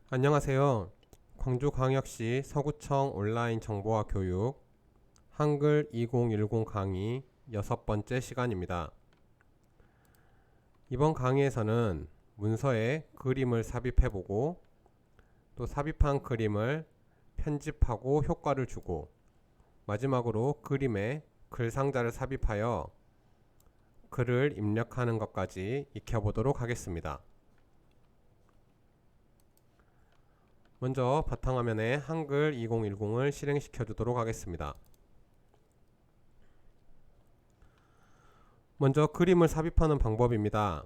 안녕하세요. 광주광역시 서구청 온라인 정보화 교육 한글 2010 강의 6번째 시간입니다. 이번 강의에서는 문서에 그림을 삽입해보고 또 삽입한 그림을 편집하고 효과를 주고 마지막으로 그림에 글 상자를 삽입하여 글을 입력하는 것까지 익혀보도록 하겠습니다. 먼저 바탕화면에 한글 2010을 실행시켜 주도록 하겠습니다. 먼저 그림을 삽입하는 방법입니다.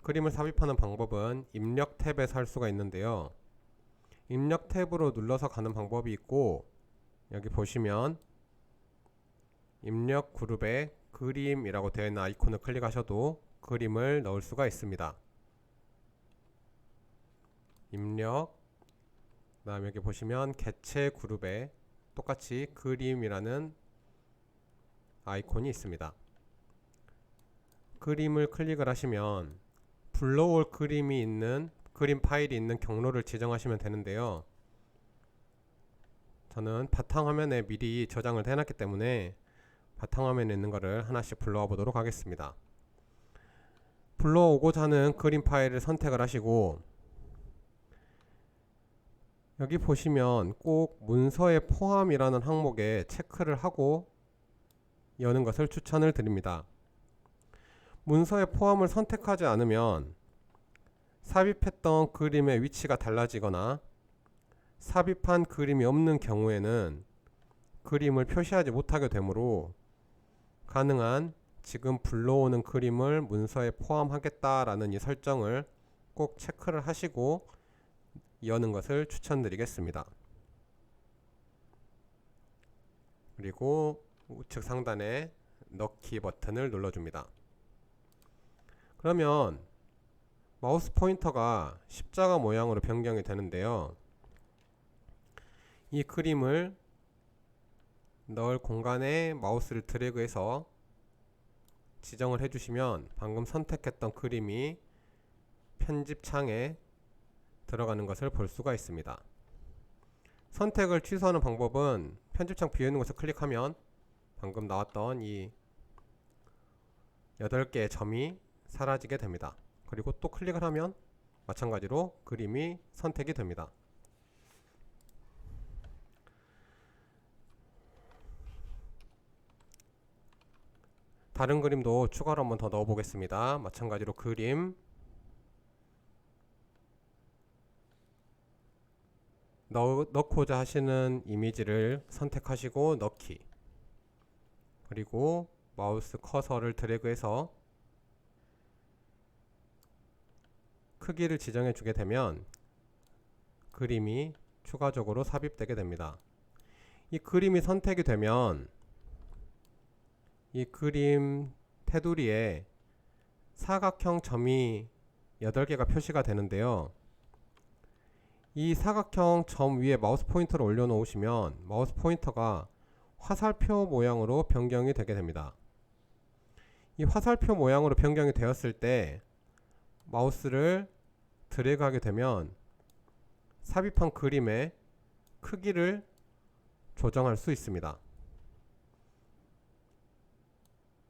그림을 삽입하는 방법은 입력 탭에서 할 수가 있는데요. 입력 탭으로 눌러서 가는 방법이 있고, 여기 보시면 입력 그룹에 그림이라고 되어 있는 아이콘을 클릭하셔도 그림을 넣을 수가 있습니다. 입력, 그 다음에 여기 보시면 개체 그룹에 똑같이 그림이라는 아이콘이 있습니다. 그림을 클릭을 하시면 불러올 그림이 있는 그림 파일이 있는 경로를 지정하시면 되는데요. 저는 바탕화면에 미리 저장을 해놨기 때문에 바탕화면에 있는 거를 하나씩 불러와 보도록 하겠습니다. 불러오고자 하는 그림 파일을 선택을 하시고, 여기 보시면 꼭 문서에 포함이라는 항목에 체크를 하고 여는 것을 추천을 드립니다. 문서에 포함을 선택하지 않으면 삽입했던 그림의 위치가 달라지거나 삽입한 그림이 없는 경우에는 그림을 표시하지 못하게 되므로 가능한 지금 불러오는 그림을 문서에 포함하겠다라는 이 설정을 꼭 체크를 하시고 여는 것을 추천드리겠습니다. 그리고 우측 상단에 넣기 버튼을 눌러줍니다. 그러면 마우스 포인터가 십자가 모양으로 변경이 되는데요. 이 그림을 넣을 공간에 마우스를 드래그해서 지정을 해주시면 방금 선택했던 그림이 편집창에 들어가는 것을 볼 수가 있습니다. 선택을 취소하는 방법은 편집창 비어있는 곳을 클릭하면 방금 나왔던 이 8개의 점이 사라지게 됩니다. 그리고 또 클릭을 하면 마찬가지로 그림이 선택이 됩니다. 다른 그림도 추가로 한번 더 넣어 보겠습니다. 마찬가지로 그림 넣고자 하시는 이미지를 선택하시고 넣기, 그리고 마우스 커서를 드래그해서 크기를 지정해 주게 되면 그림이 추가적으로 삽입되게 됩니다. 이 그림이 선택이 되면 이 그림 테두리에 사각형 점이 8개가 표시가 되는데요. 이 사각형 점 위에 마우스 포인터를 올려 놓으시면 마우스 포인터가 화살표 모양으로 변경이 되게 됩니다. 이 화살표 모양으로 변경이 되었을 때 마우스를 드래그 하게 되면 삽입한 그림의 크기를 조정할 수 있습니다.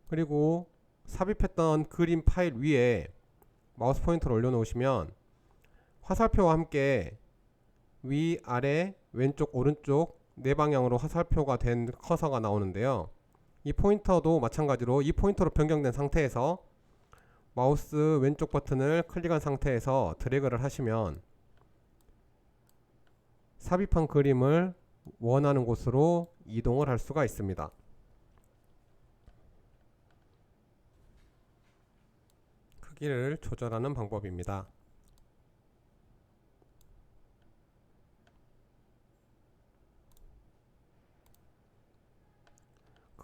그리고 삽입했던 그림 파일 위에 마우스 포인터를 올려 놓으시면 화살표와 함께 위, 아래, 왼쪽, 오른쪽 네 방향으로 화살표가 된 커서가 나오는데요. 이 포인터도 마찬가지로 이 포인터로 변경된 상태에서 마우스 왼쪽 버튼을 클릭한 상태에서 드래그를 하시면 삽입한 그림을 원하는 곳으로 이동을 할 수가 있습니다. 크기를 조절하는 방법입니다.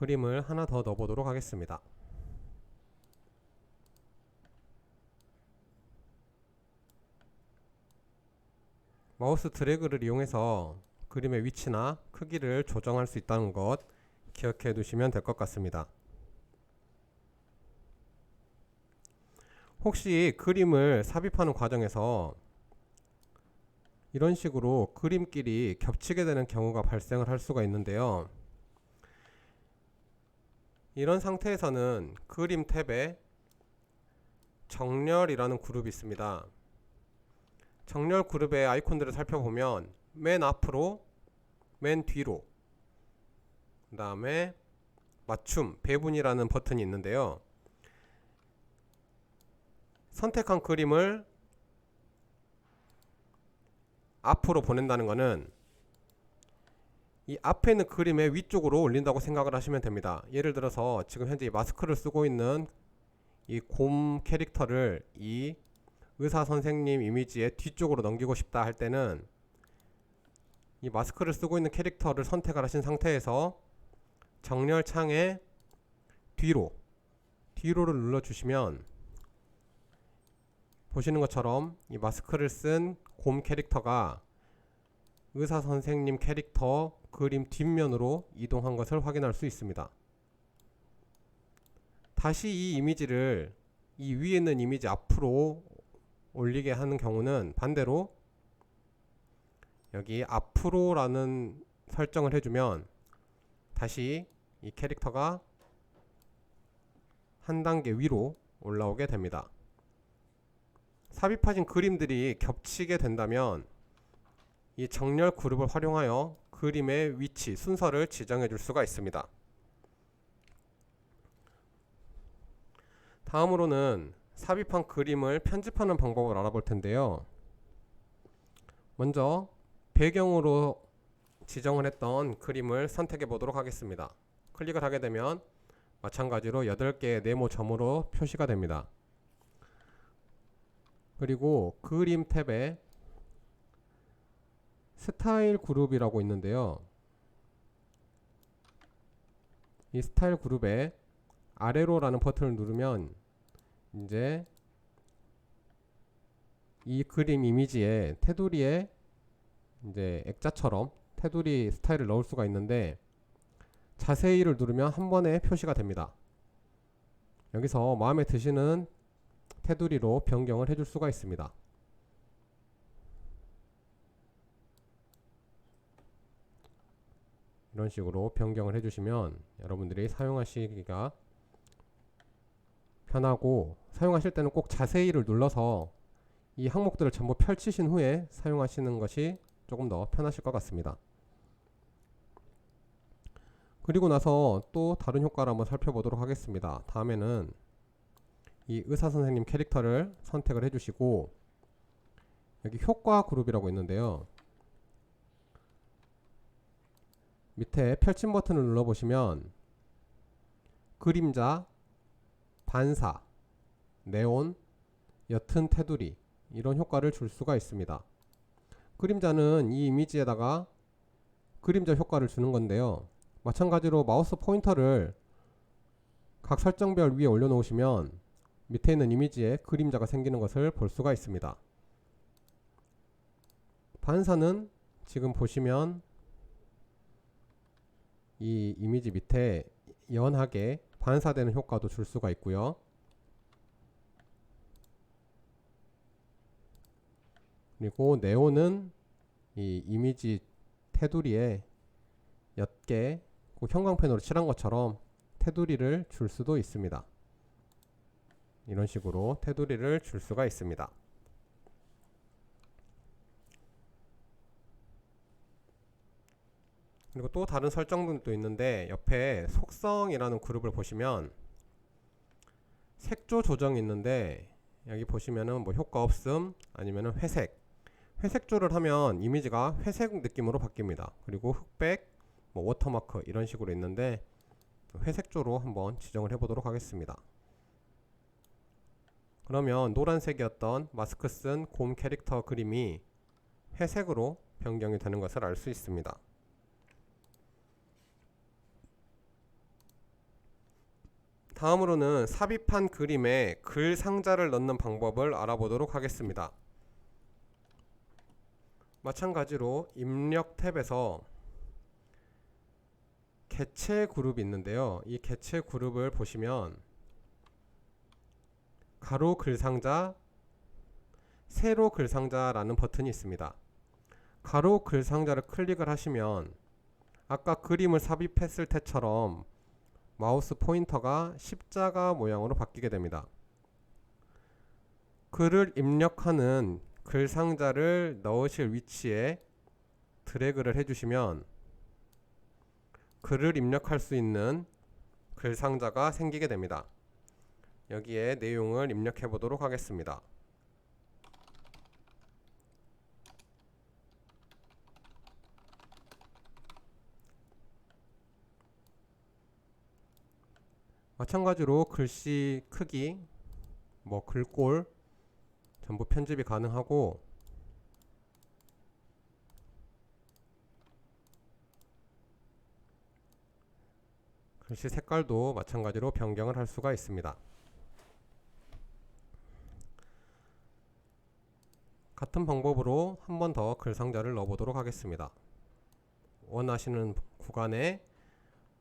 그림을 하나 더 넣어보도록 하겠습니다. 마우스 드래그를 이용해서 그림의 위치나 크기를 조정할 수 있다는 것 기억해 두시면 될 것 같습니다. 혹시 그림을 삽입하는 과정에서 이런 식으로 그림끼리 겹치게 되는 경우가 발생을 할 수가 있는데요. 이런 상태에서는 그림 탭에 정렬이라는 그룹이 있습니다. 정렬 그룹의 아이콘들을 살펴보면 맨 앞으로, 맨 뒤로, 그 다음에 맞춤, 배분이라는 버튼이 있는데요. 선택한 그림을 앞으로 보낸다는 것은 이 앞에 있는 그림의 위쪽으로 올린다고 생각을 하시면 됩니다. 예를 들어서 지금 현재 이 마스크를 쓰고 있는 이 곰 캐릭터를 이 의사 선생님 이미지의 뒤쪽으로 넘기고 싶다 할 때는 이 마스크를 쓰고 있는 캐릭터를 선택을 하신 상태에서 정렬 창에 뒤로를 눌러주시면 보시는 것처럼 이 마스크를 쓴 곰 캐릭터가 의사 선생님 캐릭터 그림 뒷면으로 이동한 것을 확인할 수 있습니다. 다시 이 이미지를 이 위에 있는 이미지 앞으로 올리게 하는 경우는 반대로 여기 앞으로라는 설정을 해주면 다시 이 캐릭터가 한 단계 위로 올라오게 됩니다. 삽입하신 그림들이 겹치게 된다면 이 정렬 그룹을 활용하여 그림의 위치, 순서를 지정해 줄 수가 있습니다. 다음으로는 삽입한 그림을 편집하는 방법을 알아볼 텐데요. 먼저 배경으로 지정을 했던 그림을 선택해 보도록 하겠습니다. 클릭을 하게 되면 마찬가지로 8개의 네모 점으로 표시가 됩니다. 그리고 그림 탭에 스타일 그룹이라고 있는데요. 이 스타일 그룹에 아래로라는 버튼을 누르면 이제 이 그림 이미지에 테두리에 이제 액자처럼 테두리 스타일을 넣을 수가 있는데 자세히를 누르면 한 번에 표시가 됩니다. 여기서 마음에 드시는 테두리로 변경을 해줄 수가 있습니다. 이런 식으로 변경을 해주시면 여러분들이 사용하시기가 편하고, 사용하실 때는 꼭 자세히를 눌러서 이 항목들을 전부 펼치신 후에 사용하시는 것이 조금 더 편하실 것 같습니다. 그리고 나서 또 다른 효과를 한번 살펴보도록 하겠습니다. 다음에는 이 의사선생님 캐릭터를 선택을 해주시고 여기 효과 그룹이라고 있는데요. 밑에 펼침 버튼을 눌러보시면 그림자, 반사, 네온, 옅은 테두리 이런 효과를 줄 수가 있습니다. 그림자는 이 이미지에다가 그림자 효과를 주는 건데요. 마찬가지로 마우스 포인터를 각 설정별 위에 올려놓으시면 밑에 있는 이미지에 그림자가 생기는 것을 볼 수가 있습니다. 반사는 지금 보시면 이 이미지 밑에 연하게 반사되는 효과도 줄 수가 있고요. 그리고 네온은 이 이미지 테두리에 옅게 형광펜으로 칠한 것처럼 테두리를 줄 수도 있습니다. 이런 식으로 테두리를 줄 수가 있습니다. 그리고 또 다른 설정들도 있는데 옆에 속성이라는 그룹을 보시면 색조 조정이 있는데 여기 보시면은 뭐 효과 없음 아니면은 회색조를 하면 이미지가 회색 느낌으로 바뀝니다. 그리고 흑백, 뭐 워터마크 이런 식으로 있는데 회색조로 한번 지정을 해보도록 하겠습니다. 그러면 노란색이었던 마스크 쓴 곰 캐릭터 그림이 회색으로 변경이 되는 것을 알 수 있습니다. 다음으로는 삽입한 그림에 글 상자를 넣는 방법을 알아보도록 하겠습니다. 마찬가지로 입력 탭에서 개체 그룹이 있는데요. 이 개체 그룹을 보시면 가로 글상자, 세로 글상자라는 버튼이 있습니다. 가로 글 상자를 클릭을 하시면 아까 그림을 삽입했을 때처럼 마우스 포인터가 십자가 모양으로 바뀌게 됩니다. 글을 입력하는 글 상자를 넣으실 위치에 드래그를 해주시면 글을 입력할 수 있는 글 상자가 생기게 됩니다. 여기에 내용을 입력해 보도록 하겠습니다. 마찬가지로 글씨 크기, 글꼴 전부 편집이 가능하고 글씨 색깔도 마찬가지로 변경을 할 수가 있습니다. 같은 방법으로 한 번 더 글 상자를 넣어 보도록 하겠습니다. 원하시는 구간에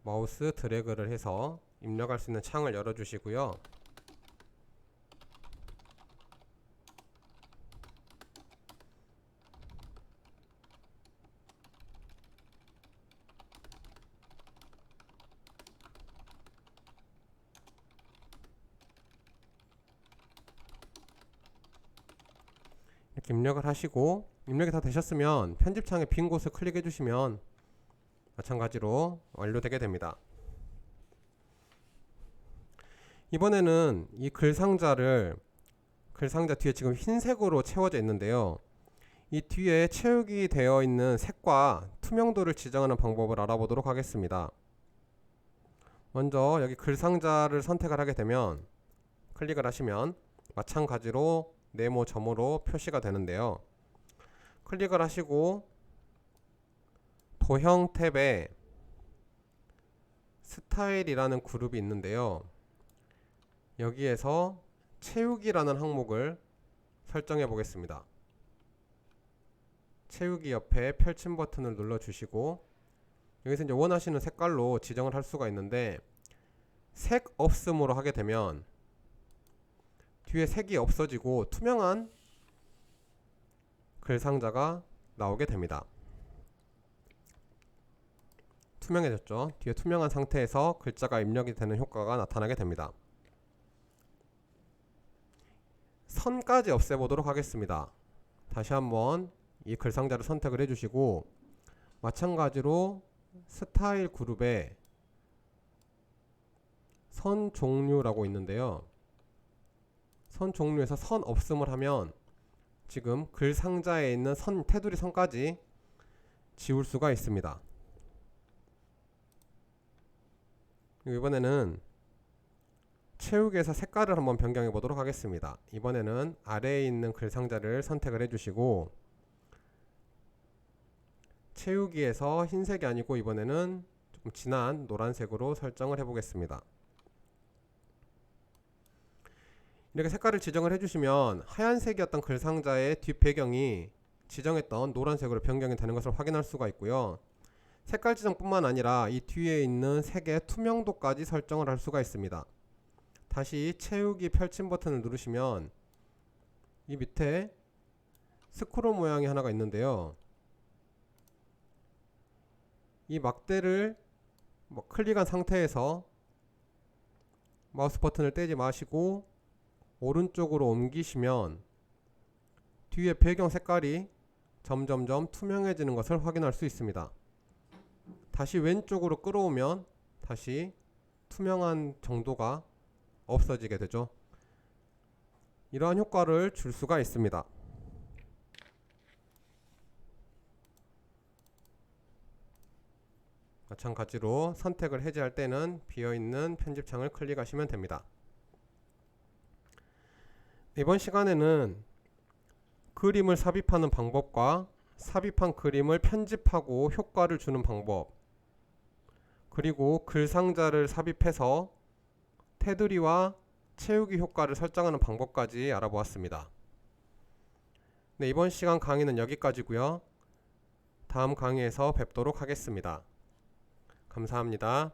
마우스 드래그를 해서 입력할 수 있는 창을 열어 주시고요. 이렇게 입력을 하시고 입력이 다 되셨으면 편집창의 빈 곳을 클릭해 주시면 마찬가지로 완료되게 됩니다. 이번에는 이 글 상자 뒤에 지금 흰색으로 채워져 있는데요. 이 뒤에 채우기 되어 있는 색과 투명도를 지정하는 방법을 알아보도록 하겠습니다. 먼저 여기 글 상자를 선택을 하게 되면 클릭을 하시면 마찬가지로 네모 점으로 표시가 되는데요. 클릭을 하시고 도형 탭에 스타일이라는 그룹이 있는데요. 여기에서 채우기라는 항목을 설정해 보겠습니다. 채우기 옆에 펼침 버튼을 눌러 주시고 여기서 이제 원하시는 색깔로 지정을 할 수가 있는데 색 없음으로 하게 되면 뒤에 색이 없어지고 투명한 글 상자가 나오게 됩니다. 투명해졌죠? 뒤에 투명한 상태에서 글자가 입력이 되는 효과가 나타나게 됩니다. 선까지 없애보도록 하겠습니다. 다시 한번 이 글 상자를 선택을 해주시고 마찬가지로 스타일 그룹에 선 종류라고 있는데요. 선 종류에서 선 없음을 하면 지금 글 상자에 있는 선, 테두리 선까지 지울 수가 있습니다. 이번에는 채우기에서 색깔을 한번 변경해 보도록 하겠습니다. 이번에는 아래에 있는 글 상자를 선택을 해주시고 채우기에서 흰색이 아니고 이번에는 조금 진한 노란색으로 설정을 해 보겠습니다. 이렇게 색깔을 지정을 해주시면 하얀색이었던 글 상자의 뒷 배경이 지정했던 노란색으로 변경이 되는 것을 확인할 수가 있고요. 색깔 지정뿐만 아니라 이 뒤에 있는 색의 투명도까지 설정을 할 수가 있습니다. 다시 채우기 펼침 버튼을 누르시면 이 밑에 스크롤 모양이 하나가 있는데요. 이 막대를 클릭한 상태에서 마우스 버튼을 떼지 마시고 오른쪽으로 옮기시면 뒤에 배경 색깔이 점점점 투명해지는 것을 확인할 수 있습니다. 다시 왼쪽으로 끌어오면 다시 투명한 정도가 없어지게 되죠. 이러한 효과를 줄 수가 있습니다. 마찬가지로 선택을 해제할 때는 비어있는 편집창을 클릭하시면 됩니다. 이번 시간에는 그림을 삽입하는 방법과 삽입한 그림을 편집하고 효과를 주는 방법, 그리고 글 상자를 삽입해서 테두리와 채우기 효과를 설정하는 방법까지 알아보았습니다. 네, 이번 시간 강의는 여기까지고요. 다음 강의에서 뵙도록 하겠습니다. 감사합니다.